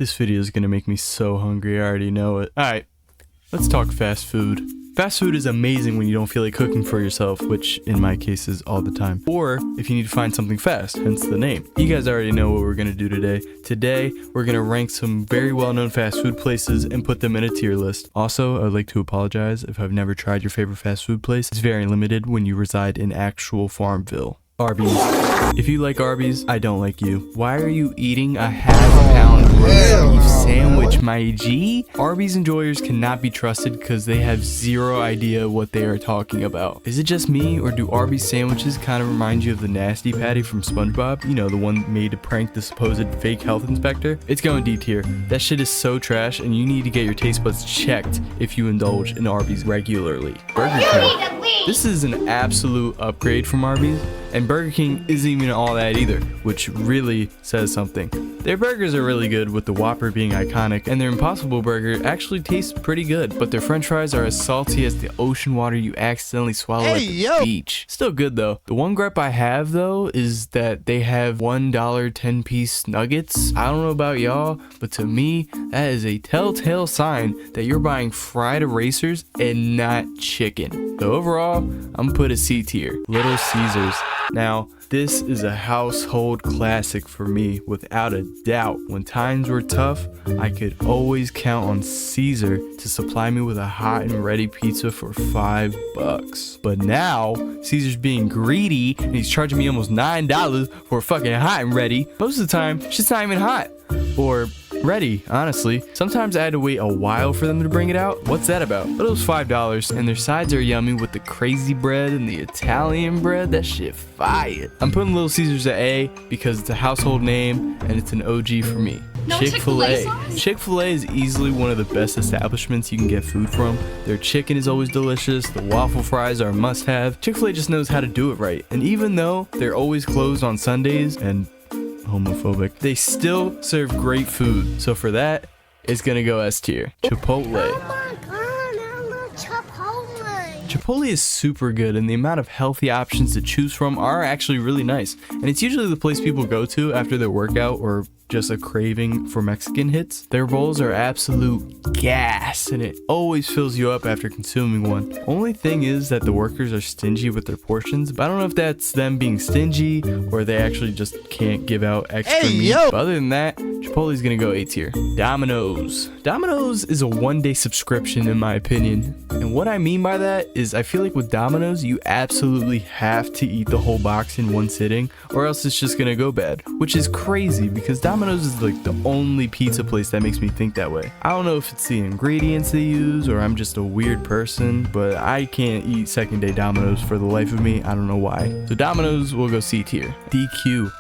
This video is gonna make me so hungry, I already know it. Alright, let's talk fast food. Fast food is amazing when you don't feel like cooking for yourself, which in my case is all the time. Or if you need to find something fast, hence the name. You guys already know what we're gonna do today. Today, we're gonna rank some very well-known fast food places and put them in a tier list. Also, I would like to apologize if I've never tried your favorite fast food place. It's very limited when you reside in actual Farmville. Arby's. If you like Arby's, I don't like you. Why are you eating a half-pound roast beef sandwich, my G? Arby's enjoyers cannot be trusted because they have zero idea what they are talking about. Is it just me, or do Arby's sandwiches kind of remind you of the Nasty Patty from SpongeBob? You know, the one made to prank the supposed fake health inspector? It's going D tier. That shit is so trash, and you need to get your taste buds checked if you indulge in Arby's regularly. Burger King. This is an absolute upgrade from Arby's. And Burger King isn't even all that either, which really says something. Their burgers are really good, with the Whopper being iconic, and their Impossible Burger actually tastes pretty good, but their french fries are as salty as the ocean water you accidentally swallow at the beach. Still good though. The one gripe I have though is that they have $1 10-piece nuggets. I don't know about y'all, but to me, that is a telltale sign that you're buying fried erasers and not chicken. So overall, I'm gonna put a C tier. Little Caesars. Now, this is a household classic for me, without a doubt. When times were tough, I could always count on Caesar to supply me with a hot and ready pizza for $5. But now, Caesar's being greedy and he's charging me almost $9 for a fucking hot and ready. Most of the time, shit's not even hot. Or ready, honestly. Sometimes I had to wait a while for them to bring it out. What's that about? But it was $5, and their sides are yummy with the crazy bread and the Italian bread. That shit fire. I'm putting Little Caesars at A because it's a household name and it's an OG for me. No Chick-fil-A. sauce? Chick-fil-A is easily one of the best establishments you can get food from. Their chicken is always delicious. The waffle fries are a must-have. Chick-fil-A just knows how to do it right. And even though they're always closed on Sundays and homophobic, they still serve great food. So for that, it's gonna go S tier. Chipotle. Oh my god, I love Chipotle. Chipotle is super good, and the amount of healthy options to choose from are actually really nice. And it's usually the place people go to after their workout or just a craving for Mexican hits. Their bowls are absolute gas, and it always fills you up after consuming one. Only thing is that the workers are stingy with their portions, but I don't know if that's them being stingy or they actually just can't give out extra meat. But other than that, Chipotle's gonna go A tier. Domino's. Domino's is a one-day subscription in my opinion. And what I mean by that is I feel like with Domino's, you absolutely have to eat the whole box in one sitting or else it's just gonna go bad, which is crazy because Domino's is like the only pizza place that makes me think that way. I don't know if it's the ingredients they use or I'm just a weird person, but I can't eat second day Domino's for the life of me. I don't know why. So Domino's will go C tier. DQ.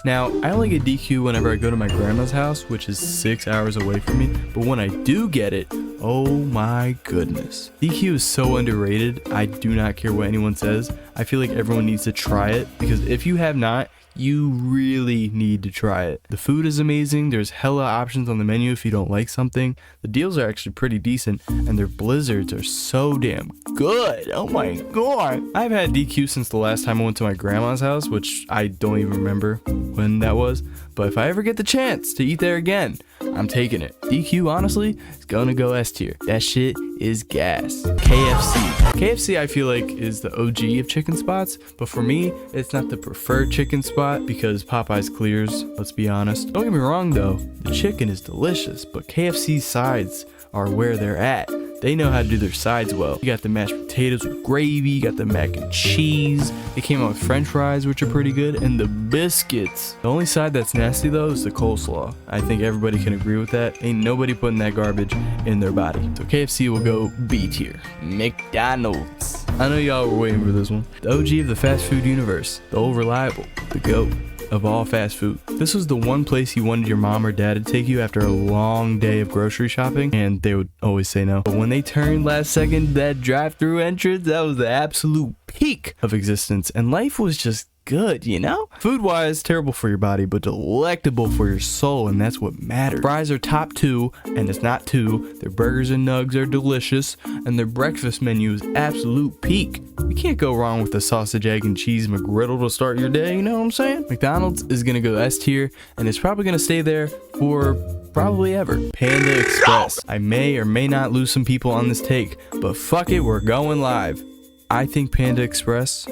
Now, I only get DQ whenever I go to my grandma's house, which is 6 hours away from me, but when I do get it, oh my goodness. DQ is so underrated, I do not care what anyone says. I feel like everyone needs to try it, because if you have not, you really need to try it. The food is amazing, there's hella options on the menu if you don't like something. The deals are actually pretty decent, and their blizzards are so damn good. Oh my god. I've had DQ since the last time I went to my grandma's house, which I don't even remember when that was. But if I ever get the chance to eat there again, I'm taking it. DQ, honestly, is gonna go S tier. That shit is gas. KFC. KFC, I feel like, is the OG of chicken spots, but for me, it's not the preferred chicken spot because Popeye's clears, let's be honest. Don't get me wrong though, the chicken is delicious, but KFC's sides are where they're at. They know how to do their sides well. You got the mashed potatoes with gravy, you got the mac and cheese. They came out with french fries, which are pretty good, and the biscuits. The only side that's nasty though is the coleslaw. I think everybody can agree with that. Ain't nobody putting that garbage in their body. So KFC will go B tier. McDonald's. I know y'all were waiting for this one. The OG of the fast food universe. The old reliable. The GOAT of all fast food. This was the one place you wanted your mom or dad to take you after a long day of grocery shopping, and they would always say no. But when they turned last second that drive-through entrance, that was the absolute peak of existence, and life was just good, you know? Food-wise, terrible for your body, but delectable for your soul, and that's what matters. Fries are top 2, and it's not 2. Their burgers and nugs are delicious, and their breakfast menu is absolute peak. You can't go wrong with a sausage, egg, and cheese McGriddle to start your day, you know what I'm saying? McDonald's is gonna go S tier, and it's probably gonna stay there for probably ever. Panda Express. I may or may not lose some people on this take, but fuck it, we're going live. I think Panda Express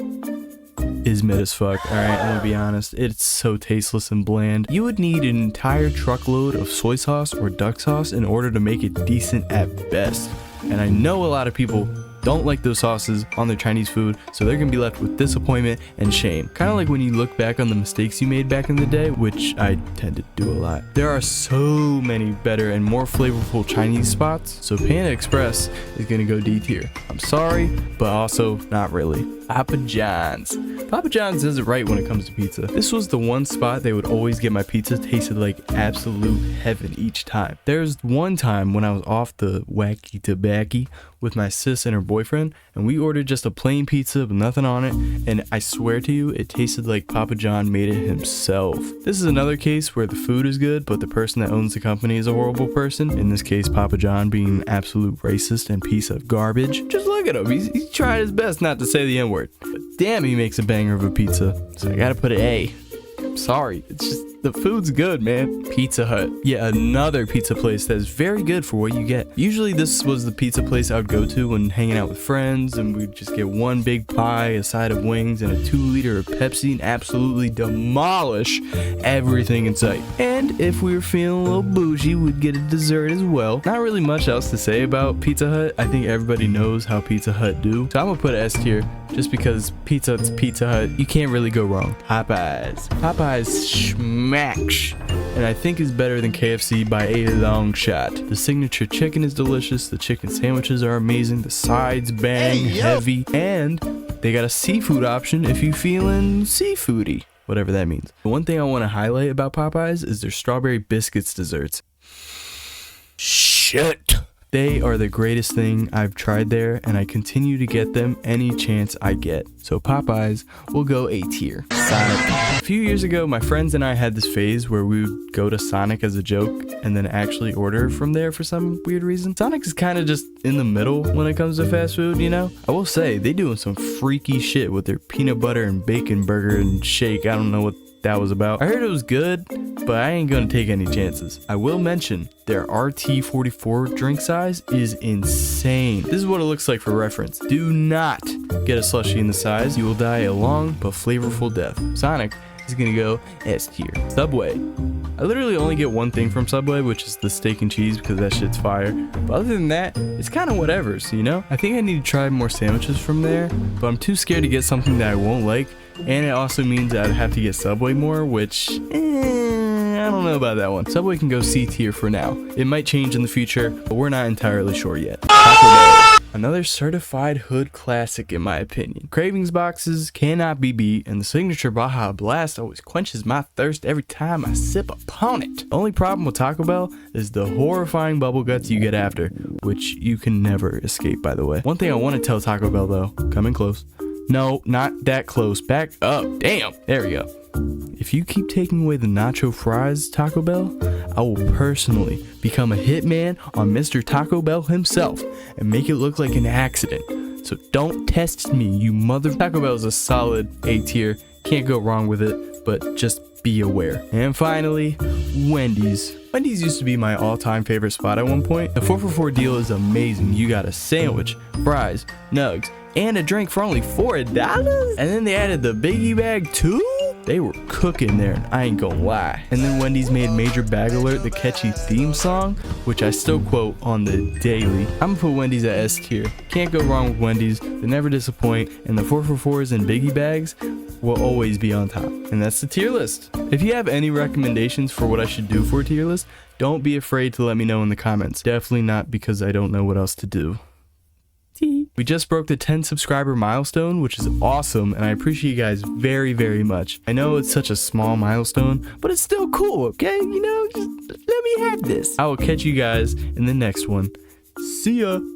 is mid as fuck. Alright, I'm gonna be honest. It's so tasteless and bland. You would need an entire truckload of soy sauce or duck sauce in order to make it decent at best. And I know a lot of people don't like those sauces on their Chinese food, so they're gonna be left with disappointment and shame. Kind of like when you look back on the mistakes you made back in the day, which I tend to do a lot. There are so many better and more flavorful Chinese spots, so Panda Express is gonna go D tier. I'm sorry, but also not really. Papa John's. Papa John's does it right when it comes to pizza. This was the one spot they would always get my pizza tasted like absolute heaven each time. There's one time when I was off the wacky tobacco with my sis and her boyfriend, and we ordered just a plain pizza with nothing on it, and I swear to you, it tasted like Papa John made it himself. This is another case where the food is good, but the person that owns the company is a horrible person. In this case, Papa John being an absolute racist and piece of garbage. Just look at him. He's trying his best not to say the N-word. But damn, he makes a banger of a pizza. So I gotta put an A. I'm sorry. It's just, the food's good, man. Pizza Hut. Yeah, another pizza place that's very good for what you get. Usually this was the pizza place I would go to when hanging out with friends, and we'd just get one big pie, a side of wings, and a 2-liter of Pepsi, and absolutely demolish everything in sight. And if we were feeling a little bougie, we'd get a dessert as well. Not really much else to say about Pizza Hut. I think everybody knows how Pizza Hut do. So I'm gonna put an S tier just because Pizza Hut's Pizza Hut. You can't really go wrong. Popeyes. Popeyes schmacks, and I think is better than KFC by a long shot. The signature chicken is delicious, the chicken sandwiches are amazing, the sides bang heavy, and they got a seafood option if you feeling seafoody, whatever that means. The one thing I want to highlight about Popeyes is their strawberry biscuits desserts. Shit. They are the greatest thing I've tried there, and I continue to get them any chance I get. So Popeyes will go A tier. Sonic. A few years ago, my friends and I had this phase where we would go to Sonic as a joke and then actually order from there for some weird reason. Sonic is kind of just in the middle when it comes to fast food, you know? I will say, they doing some freaky shit with their peanut butter and bacon burger and shake. I don't know what that was about. I heard it was good, but I ain't gonna take any chances. I will mention their RT44 drink size is insane. This is what it looks like for reference. Do not get a slushie in the size. You will die a long but flavorful death. Sonic is gonna go S tier. Subway. I literally only get one thing from Subway, which is the steak and cheese, because that shit's fire. But other than that, it's kind of whatever, so you know? I think I need to try more sandwiches from there, but I'm too scared to get something that I won't like. And it also means I'd have to get Subway more, which, I don't know about that one. Subway can go C tier for now. It might change in the future, but we're not entirely sure yet. Taco Bell. Another certified hood classic in my opinion. Cravings boxes cannot be beat, and the signature Baja Blast always quenches my thirst every time I sip upon it. The only problem with Taco Bell is the horrifying bubble guts you get after, which you can never escape, by the way. One thing I want to tell Taco Bell though, coming close. No, not that close. Back up. Damn. There we go. If you keep taking away the nacho fries, Taco Bell, I will personally become a hitman on Mr. Taco Bell himself and make it look like an accident. So don't test me, you mother. Taco Bell is a solid A tier. Can't go wrong with it, but just be aware. And finally, Wendy's. Wendy's used to be my all-time favorite spot at one point. The 4 for $4 deal is amazing. You got a sandwich, fries, nugs, and a drink for only $4. And then they added the biggie bag too? They were cooking there, and I ain't gonna lie. And then Wendy's made Major Bag Alert the catchy theme song, which I still quote on the daily. I'm gonna put Wendy's at S tier. Can't go wrong with Wendy's. They never disappoint, and the 4 for $4s and biggie bags will always be on top. And that's the tier list. If you have any recommendations for what I should do for a tier list, don't be afraid to let me know in the comments. Definitely not because I don't know what else to do. We just broke the 10 subscriber milestone, which is awesome, and I appreciate you guys very, very much. I know it's such a small milestone, but it's still cool, okay? You know, just let me have this. I will catch you guys in the next one. See ya!